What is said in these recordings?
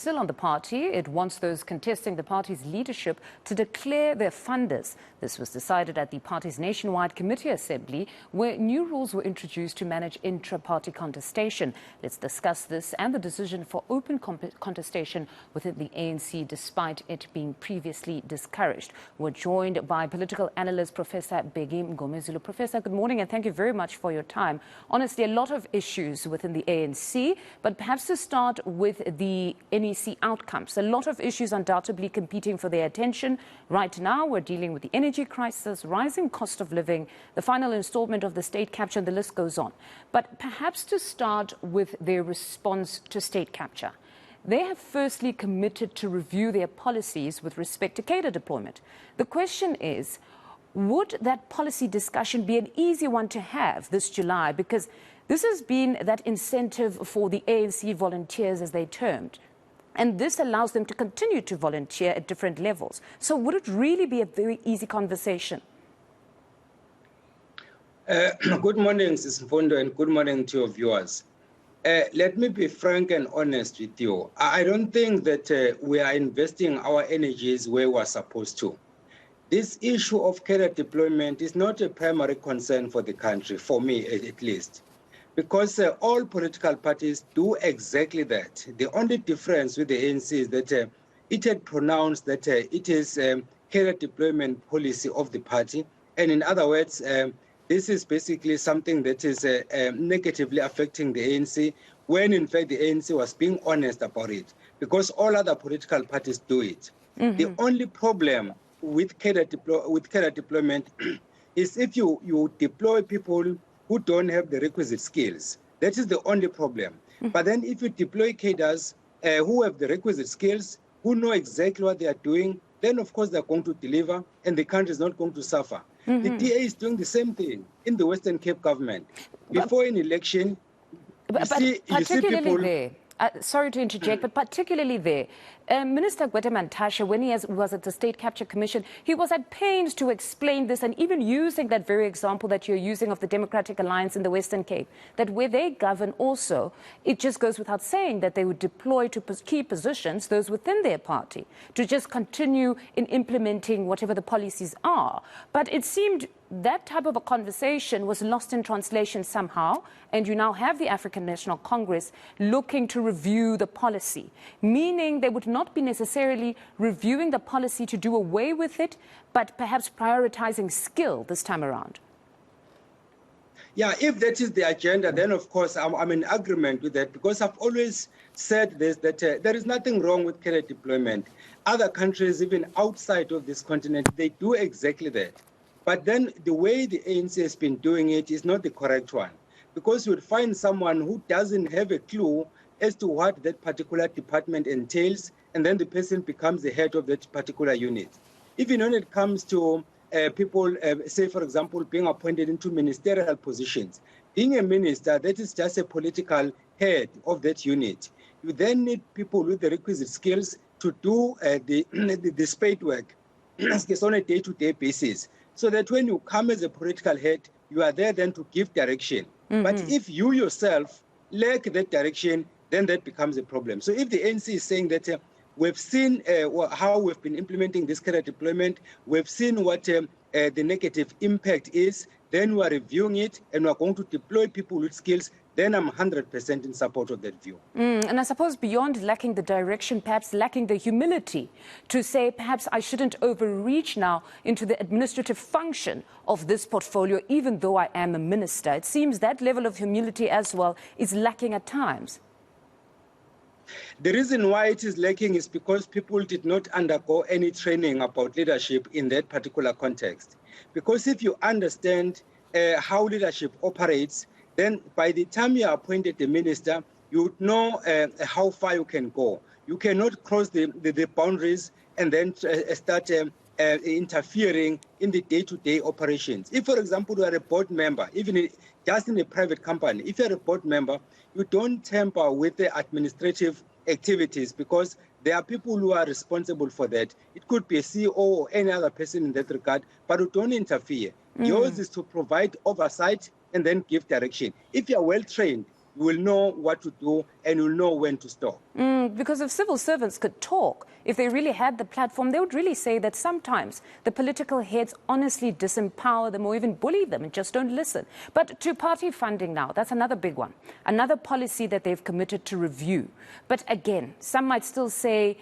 Still on the party, it wants those contesting the party's leadership to declare their funders. This was decided at the party's nationwide committee assembly, where new rules were introduced to manage intra-party contestation. Let's discuss this and the decision for open contestation within the ANC, despite it being previously discouraged. We're joined by political analyst Professor Bheki Mngomezulu. Professor, good morning and thank you very much for your time. Honestly, a lot of issues within the ANC, but perhaps to start with the NEC outcomes. A lot of issues undoubtedly competing for their attention. Right now, we're dealing with the energy crisis, rising cost of living, the final installment of the state capture, and the list goes on. But perhaps to start with their response to state capture. They have firstly committed to review their policies with respect to cadre deployment. The question is, would that policy discussion be an easy one to have this July? Because this has been that incentive for the ANC volunteers, as they termed. And this allows them to continue to volunteer at different levels. So would it really be a very easy conversation? Good morning, Ms. Mfundo, and good morning to your viewers. Let me be frank and honest with you. I don't think that we are investing our energies where we're supposed to. This issue of cadre deployment is not a primary concern for the country, for me at least. Because all political parties do exactly that. The only difference with the ANC is that it had pronounced that it is cadre deployment policy of the party. And in other words, this is basically something that is negatively affecting the ANC, when in fact the ANC was being honest about it, because all other political parties do it. Mm-hmm. The only problem with cadre deployment is if you deploy people who don't have the requisite skills. That is the only problem. Mm-hmm. But then if you deploy cadres who have the requisite skills, who know exactly what they are doing, then of course they're going to deliver and the country is not going to suffer. Mm-hmm. The DA is doing the same thing in the Western Cape government. Before an election, you see people... There. Sorry to interject, but particularly there, Minister Gwede Mantashe, when he was at the State Capture Commission, he was at pains to explain this, and even using that very example that you're using of the Democratic Alliance in the Western Cape, that where they govern also, it just goes without saying that they would deploy to key positions those within their party to just continue in implementing whatever the policies are. But it seemed that type of a conversation was lost in translation somehow, and you now have the African National Congress looking to review the policy, meaning they would not be necessarily reviewing the policy to do away with it, but perhaps prioritizing skill this time around. Yeah, if that is the agenda, then of course I'm in agreement with that, because I've always said this, that there is nothing wrong with cadre deployment. Other countries, even outside of this continent, they do exactly that. But then the way the ANC has been doing it is not the correct one, because you would find someone who doesn't have a clue as to what that particular department entails, and then the person becomes the head of that particular unit. Even when it comes to people, say, for example, being appointed into ministerial positions, being a minister, that is just a political head of that unit. You then need people with the requisite skills to do the spade work on a day-to-day basis, so that when you come as a political head, you are there then to give direction. Mm-hmm. But if you yourself lack that direction, then that becomes a problem. So if the ANC is saying that we've seen how we've been implementing this cadre deployment, we've seen what the negative impact is, then we are reviewing it and we are going to deploy people with skills, then I'm 100% in support of that view. And I suppose beyond lacking the direction, perhaps lacking the humility to say, perhaps I shouldn't overreach now into the administrative function of this portfolio, even though I am a minister. It seems that level of humility as well is lacking at times. The reason why it is lacking is because people did not undergo any training about leadership in that particular context. Because if you understand how leadership operates, then by the time you are appointed the minister, you would know how far you can go. You cannot cross the boundaries and then start interfering in the day-to-day operations. If, for example, you are a board member, even just in a private company, if you're a board member, you don't tamper with the administrative activities, because there are people who are responsible for that. It could be a CEO or any other person in that regard, but you don't interfere. Yours is to provide oversight and then give direction. If you're well trained, you will know what to do and you'll know when to stop. Because if civil servants could talk, if they really had the platform, they would really say that sometimes the political heads honestly disempower them or even bully them and just don't listen. But to party funding now, that's another big one, another policy that they've committed to review. But again, some might still say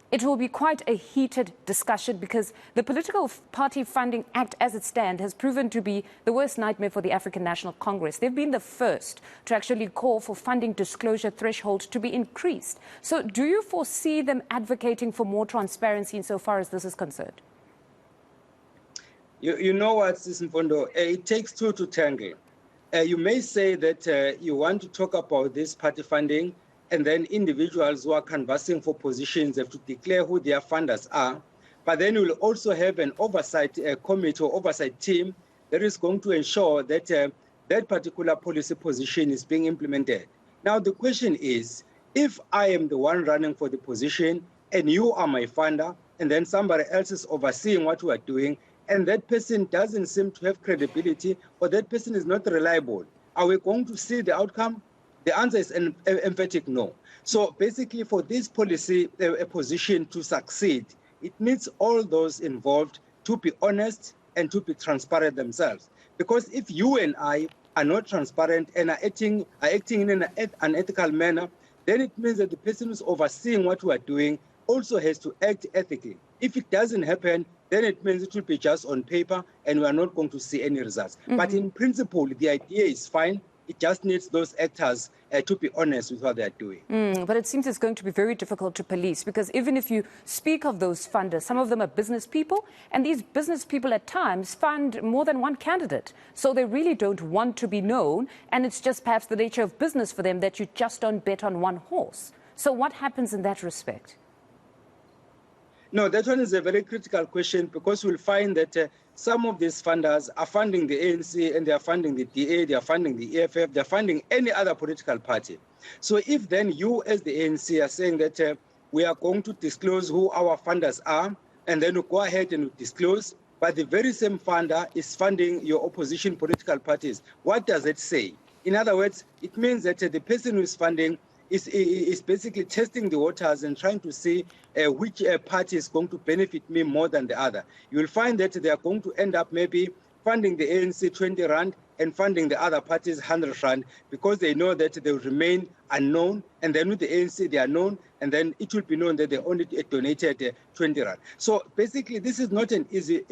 it will be quite a heated discussion because the Political Party Funding Act as it stands has proven to be the worst nightmare for the African National Congress. They've been the first to actually call for funding disclosure threshold to be increased. So do you foresee them advocating for more transparency insofar as this is concerned? You know what, Sisimfondo, it takes two to tangle. You may say that you want to talk about this party funding, and then individuals who are canvassing for positions have to declare who their funders are. But then you'll also have an oversight committee or oversight team that is going to ensure that that particular policy position is being implemented. Now, the question is, if I am the one running for the position and you are my funder, and then somebody else is overseeing what we are doing, and that person doesn't seem to have credibility, or that person is not reliable, are we going to see the outcome? The answer is an emphatic no. So basically, for this policy position to succeed, it needs all those involved to be honest and to be transparent themselves. Because if you and I are not transparent and are acting in an unethical manner, then it means that the person who's overseeing what we are doing also has to act ethically. If it doesn't happen, then it means it will be just on paper and we are not going to see any results. But in principle, the idea is fine. It just needs those actors to be honest with what they're doing. But it seems it's going to be very difficult to police because even if you speak of those funders, some of them are business people, and these business people at times fund more than one candidate. So they really don't want to be known, and it's just perhaps the nature of business for them that you just don't bet on one horse. So what happens in that respect? No, that one is a very critical question because we'll find that some of these funders are funding the ANC and they are funding the DA, they are funding the EFF, they are funding any other political party. So if then you as the ANC are saying that we are going to disclose who our funders are, and then you go ahead and you disclose, but the very same funder is funding your opposition political parties, what does it say? In other words, it means that the person who is funding is basically testing the waters and trying to see which party is going to benefit me more than the other. You will find that they are going to end up maybe funding the ANC 20 Rand and funding the other parties 100 Rand because they know that they will remain unknown, and then with the ANC they are known, and then it will be known that they only donated 20 Rand. So basically this is not an easy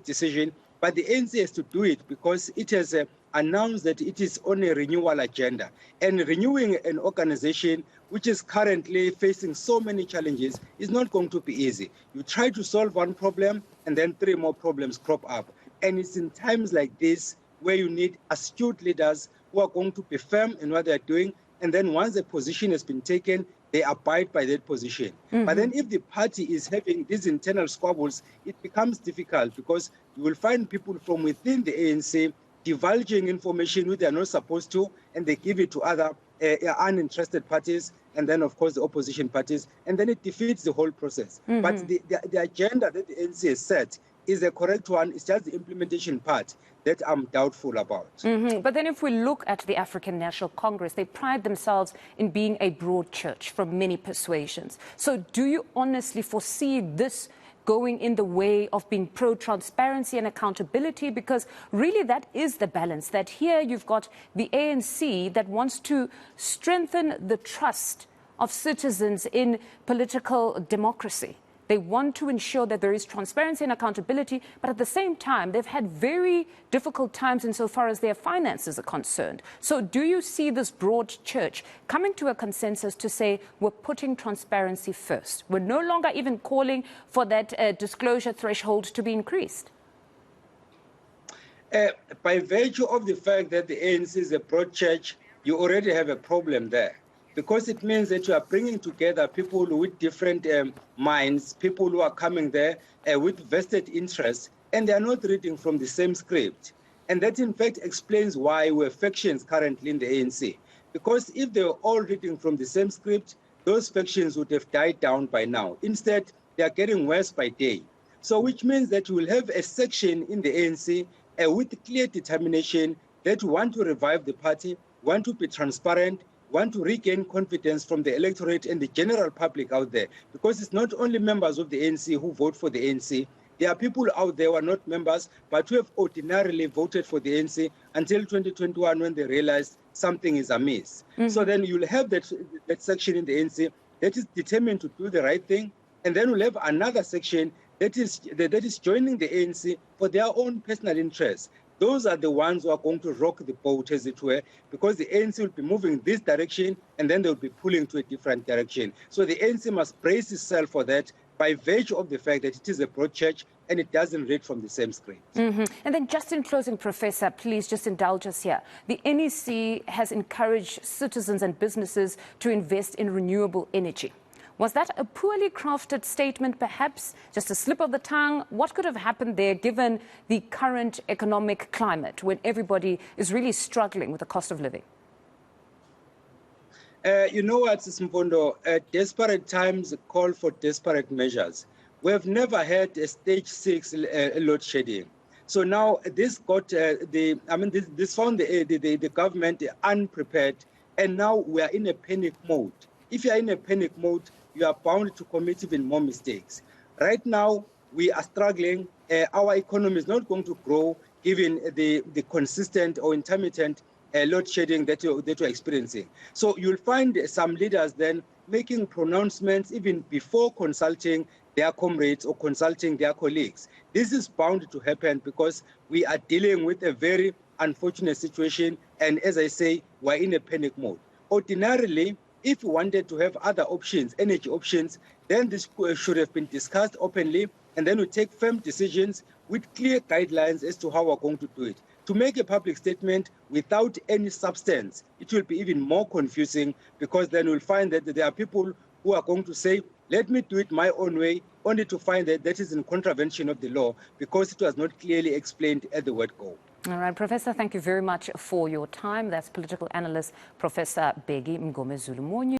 decision, but the ANC has to do it because it has announced that it is on a renewal agenda. And renewing an organization which is currently facing so many challenges is not going to be easy. You try to solve one problem and then 3 more problems crop up. And it's in times like this where you need astute leaders who are going to be firm in what they're doing. And then once a position has been taken, they abide by that position. But then if the party is having these internal squabbles, it becomes difficult because you will find people from within the ANC divulging information which they are not supposed to, and they give it to other uninterested parties, and then, of course, the opposition parties, and then it defeats the whole process. But the agenda that the ANC has set is a correct one. It's just the implementation part that I'm doubtful about. But then if we look at the African National Congress, they pride themselves in being a broad church from many persuasions. So do you honestly foresee this going in the way of being pro-transparency and accountability? Because really that is the balance, that here you've got the ANC that wants to strengthen the trust of citizens in political democracy. They want to ensure that there is transparency and accountability, but at the same time, they've had very difficult times insofar as their finances are concerned. So do you see this broad church coming to a consensus to say we're putting transparency first? We're no longer even calling for that disclosure threshold to be increased? By virtue of the fact that the ANC is a broad church, you already have a problem there. Because it means that you are bringing together people with different minds, people who are coming there with vested interests, and they are not reading from the same script. And that, in fact, explains why we have factions currently in the ANC. Because if they were all reading from the same script, those factions would have died down by now. Instead, they are getting worse by day. So which means that you will have a section in the ANC with clear determination that want to revive the party, want to be transparent, want to regain confidence from the electorate and the general public out there, because it's not only members of the ANC who vote for the ANC. There are people out there who are not members, but who have ordinarily voted for the ANC until 2021 when they realized something is amiss. So then you'll have that section in the ANC that is determined to do the right thing, and then we'll have another section that is joining the ANC for their own personal interests. Those are the ones who are going to rock the boat, as it were, because the ANC will be moving this direction and then they'll be pulling to a different direction. So the ANC must brace itself for that by virtue of the fact that it is a broad church and it doesn't read from the same script. And then just in closing, Professor, please just indulge us here. The NEC has encouraged citizens and businesses to invest in renewable energy. Was that a poorly crafted statement, perhaps just a slip of the tongue? What could have happened there given the current economic climate when everybody is really struggling with the cost of living? You know what, Simpondo, desperate times call for desperate measures. We have never had a stage 6 load shedding. So now this got this found the government unprepared, and now we are in a panic mode. If you are in a panic mode, you are bound to commit even more mistakes. Right now, we are struggling. Our economy is not going to grow given the consistent or intermittent load shedding that you're experiencing. So you'll find some leaders then making pronouncements even before consulting their comrades or consulting their colleagues. This is bound to happen because we are dealing with a very unfortunate situation, and as I say, we're in a panic mode. Ordinarily, if we wanted to have other options, energy options, then this should have been discussed openly, and then we take firm decisions with clear guidelines as to how we're going to do it. To make a public statement without any substance, it will be even more confusing, because then we'll find that there are people who are going to say, let me do it my own way, only to find that that is in contravention of the law because it was not clearly explained at the word go. All right, Professor, thank you very much for your time. That's political analyst Professor Bheki Mngomezulu.